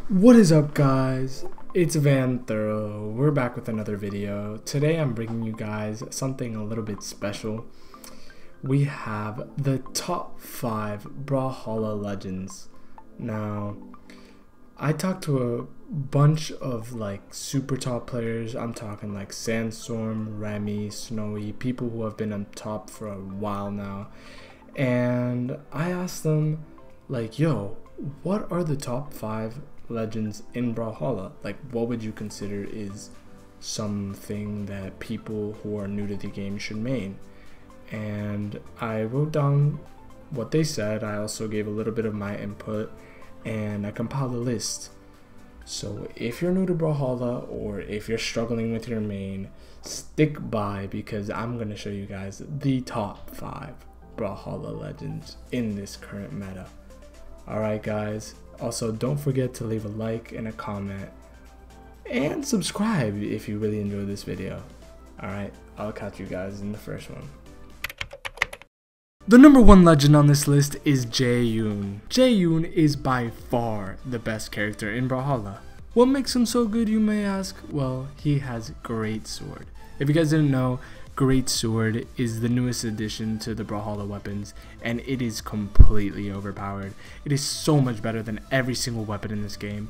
What is up, guys? It's Van Thorough. We're back with another video. Today I'm bringing you guys something a little bit special. We have the top 5 Brawlhalla legends. Now, I talked to a bunch of super top players. I'm talking like Sandstorm, Remy, Snowy, people who have been on top for a while now. And I asked them yo, what are the top 5 legends in Brawlhalla? What would you consider is something that people who are new to the game should main? And I wrote down what they said. I also gave a little bit of my input and I compiled a list. So if you're new to Brawlhalla or if you're struggling with your main, stick by because I'm going to show you guys the top 5 Brawlhalla legends in this current meta. Alright guys, also don't forget to leave a like and a comment and subscribe if you really enjoyed this video. Alright, I'll catch you guys in the first one. The number 1 legend on this list is Jae Yoon. Jae Yoon is by far the best character in Brawlhalla. What makes him so good, you may ask? Well, he has Great Sword. If you guys didn't know, Great Sword is the newest addition to the Brawlhalla weapons, and it is completely overpowered. It is so much better than every single weapon in this game.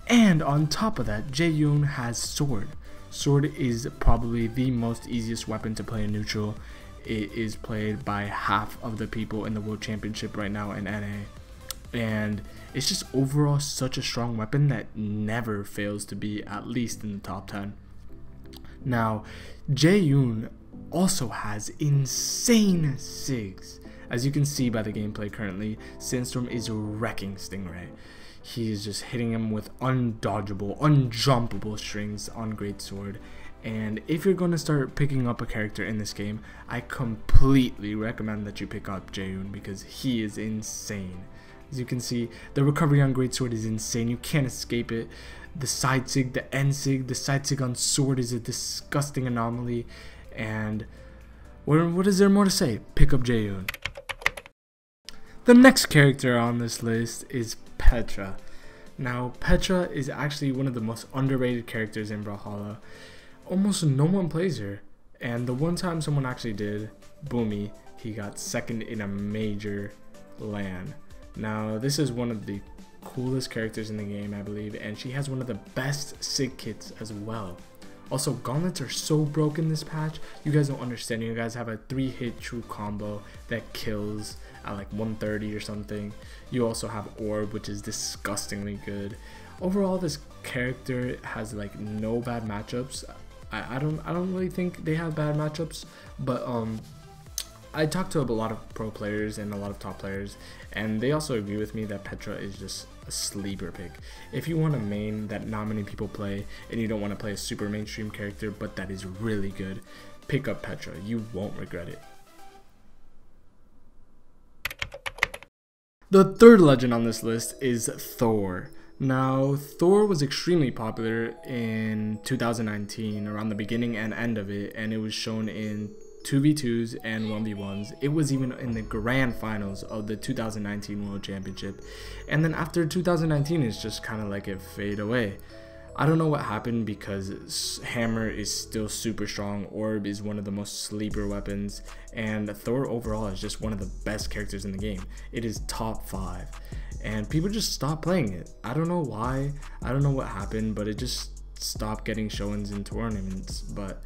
And on top of that, Jae Yoon has Sword. Sword is probably the most easiest weapon to play in neutral. It is played by half of the people in the World Championship right now in NA. And it's just overall such a strong weapon that never fails to be at least in the top 10. Now, Jae Yoon also has insane SIGs. As you can see by the gameplay currently, Sandstorm is wrecking Stingray. He is just hitting him with undodgeable, unjumpable strings on Great Sword. And if you're going to start picking up a character in this game, I completely recommend that you pick up Jae Yoon because he is insane. As you can see, the recovery on Great Sword is insane. You can't escape it. The side sig, the end sig, the side sig on Sword is a disgusting anomaly. And what is there more to say? Pick up Jae Yoon. The next character on this list is Petra. Now, Petra is actually one of the most underrated characters in Brawlhalla. Almost no one plays her. And the one time someone actually did, Boomy, he got second in a major LAN. Now, this is one of the coolest characters in the game, I believe, and she has one of the best SIG kits as well. Also, gauntlets are so broken this patch, you guys don't understand. You guys have a 3-hit true combo that kills at 130 or something. You also have orb, which is disgustingly good. Overall, this character has no bad matchups. I don't really think they have bad matchups, but I talked to a lot of pro players and a lot of top players, and they also agree with me that Petra is just a sleeper pick. If you want a main that not many people play and you don't want to play a super mainstream character but that is really good, pick up Petra. You won't regret it. The third legend on this list is Thor. Now, Thor was extremely popular in 2019, around the beginning and end of it, and it was shown in 2v2s and 1v1s. It was even in the grand finals of the 2019 World Championship. And then after 2019, it's just kind of it fade away. I don't know what happened because Hammer is still super strong. Orb is one of the most sleeper weapons. And Thor overall is just one of the best characters in the game. It is top 5. And people just stopped playing it. I don't know why. I don't know what happened, but it just stopped getting showings in tournaments. But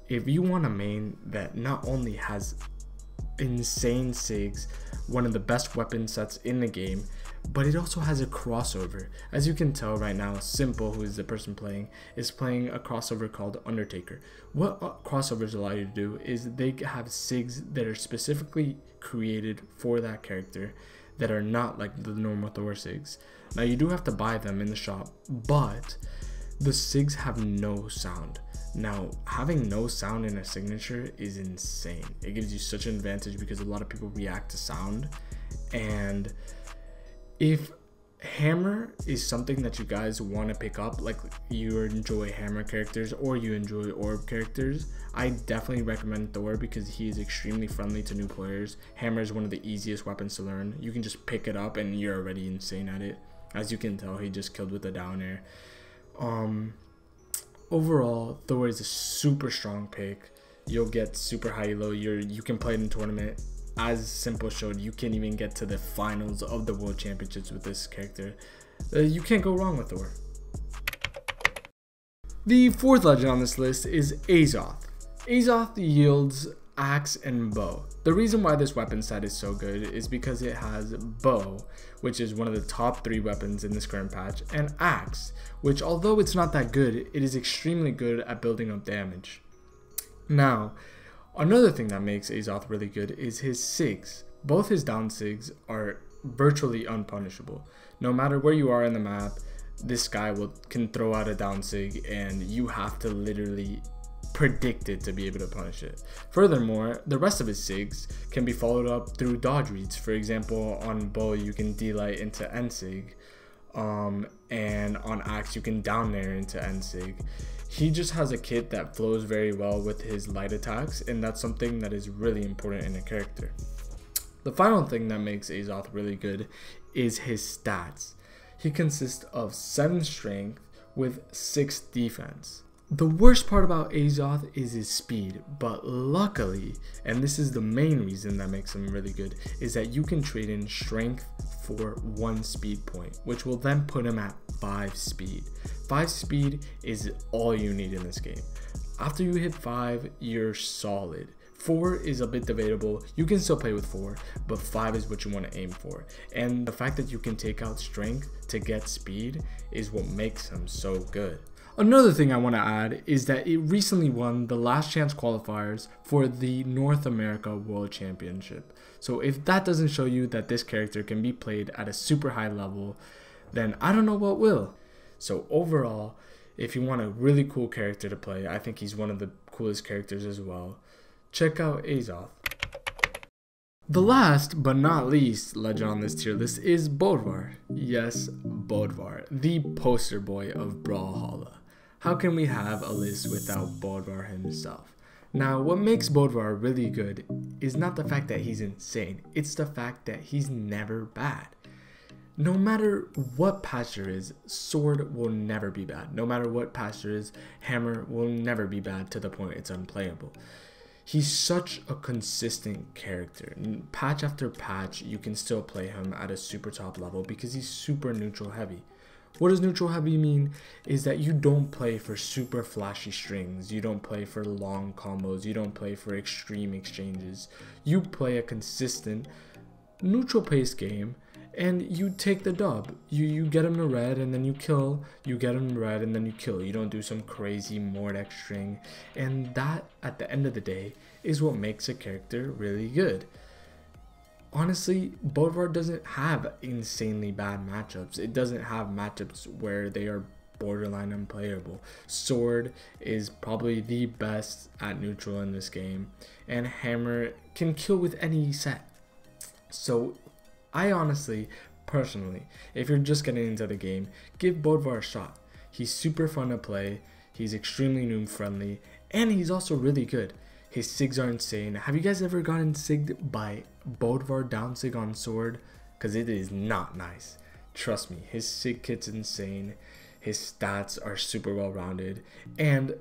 if you want a main that not only has insane SIGs, one of the best weapon sets in the game, but it also has a crossover. As you can tell right now, Simple, who is the person playing, is playing a crossover called Undertaker. What crossovers allow you to do is they have SIGs that are specifically created for that character that are not like the normal Thor SIGs. Now you do have to buy them in the shop, but the SIGs have no sound. Now, having no sound in a signature is insane. It gives you such an advantage because a lot of people react to sound. And if Hammer is something that you guys want to pick up, you enjoy Hammer characters or you enjoy Orb characters, I definitely recommend Thor because he is extremely friendly to new players. Hammer is one of the easiest weapons to learn. You can just pick it up and you're already insane at it. As you can tell, he just killed with a down air. Overall, Thor is a super strong pick. You'll get super high elo. You can play it in tournament. As Simple showed, you can even get to the finals of the World Championships with this character. You can't go wrong with Thor. The fourth legend on this list is Azot. Azot yields axe and bow. The reason why this weapon set is so good is because it has bow, which is one of the top 3 weapons in this current patch, and axe, which although it's not that good, it is extremely good at building up damage. Now, another thing that makes Azot really good is his sigs. Both his down sigs are virtually unpunishable. No matter where you are in the map, this guy can throw out a down sig and you have to literally predict it to be able to punish it. Furthermore, the rest of his sigs can be followed up through dodge reads. For example, on bow you can D-light into N sig, and on axe you can down air into N sig. He just has a kit that flows very well with his light attacks, and that's something that is really important in a character. The final thing that makes Azot really good is his stats. He consists of 7 strength with 6 defense. The worst part about Azot is his speed, but luckily, and this is the main reason that makes him really good, is that you can trade in strength for 1 speed point, which will then put him at 5 speed. 5 speed is all you need in this game. After you hit 5, you're solid. 4 is a bit debatable. You can still play with 4, but 5 is what you want to aim for. And the fact that you can take out strength to get speed is what makes him so good. Another thing I want to add is that it recently won the last chance qualifiers for the North America World Championship. So if that doesn't show you that this character can be played at a super high level, then I don't know what will. So overall, if you want a really cool character to play, I think he's one of the coolest characters as well. Check out Azot. The last but not least legend on this tier list is Bovar. Yes, Bovar, the poster boy of Brawlhalla. How can we have a list without Bovar himself? Now, what makes Bovar really good is not the fact that he's insane, it's the fact that he's never bad. No matter what patch there is, sword will never be bad. No matter what patch there is, hammer will never be bad to the point it's unplayable. He's such a consistent character. Patch after patch, you can still play him at a super top level because he's super neutral heavy. What does neutral heavy mean? Is that you don't play for super flashy strings, you don't play for long combos, you don't play for extreme exchanges. You play a consistent, neutral paced game and you take the dub. You get him to red and then you kill, you get him to red and then you kill. You don't do some crazy Mordex string, and that at the end of the day is what makes a character really good. Honestly, Bovar doesn't have insanely bad matchups. It doesn't have matchups where they are borderline unplayable. Sword is probably the best at neutral in this game, and hammer can kill with any set. So I honestly, personally, if you're just getting into the game, give Bovar a shot. He's super fun to play, he's extremely noob friendly, and he's also really good. His sigs are insane. Have you guys ever gotten sigged by Bovar down sig on sword? Because it is not nice. Trust me, his sig kit's insane. His stats are super well rounded. And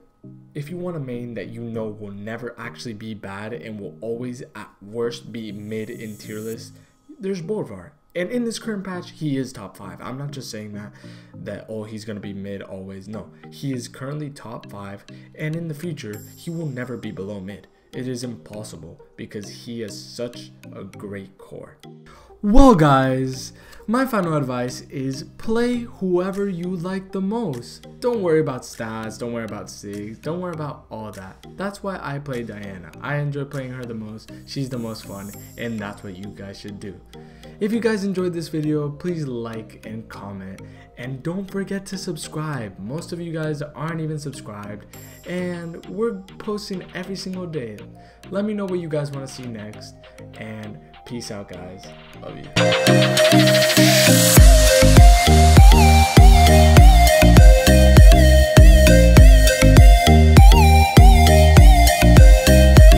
if you want a main that you know will never actually be bad and will always at worst be mid in tier list, there's Bovar. And in this current patch, he is top 5. I'm not just saying that oh, he's going to be mid always. No, he is currently top 5, and in the future, he will never be below mid. It is impossible because he has such a great core. Well guys, my final advice is play whoever you like the most. Don't worry about stats, don't worry about sigs, don't worry about all that. That's why I play Diana. I enjoy playing her the most, she's the most fun, and that's what you guys should do. If you guys enjoyed this video, please like and comment, and don't forget to subscribe. Most of you guys aren't even subscribed, and we're posting every single day. Let me know what you guys want to see next, and peace out guys. Love you.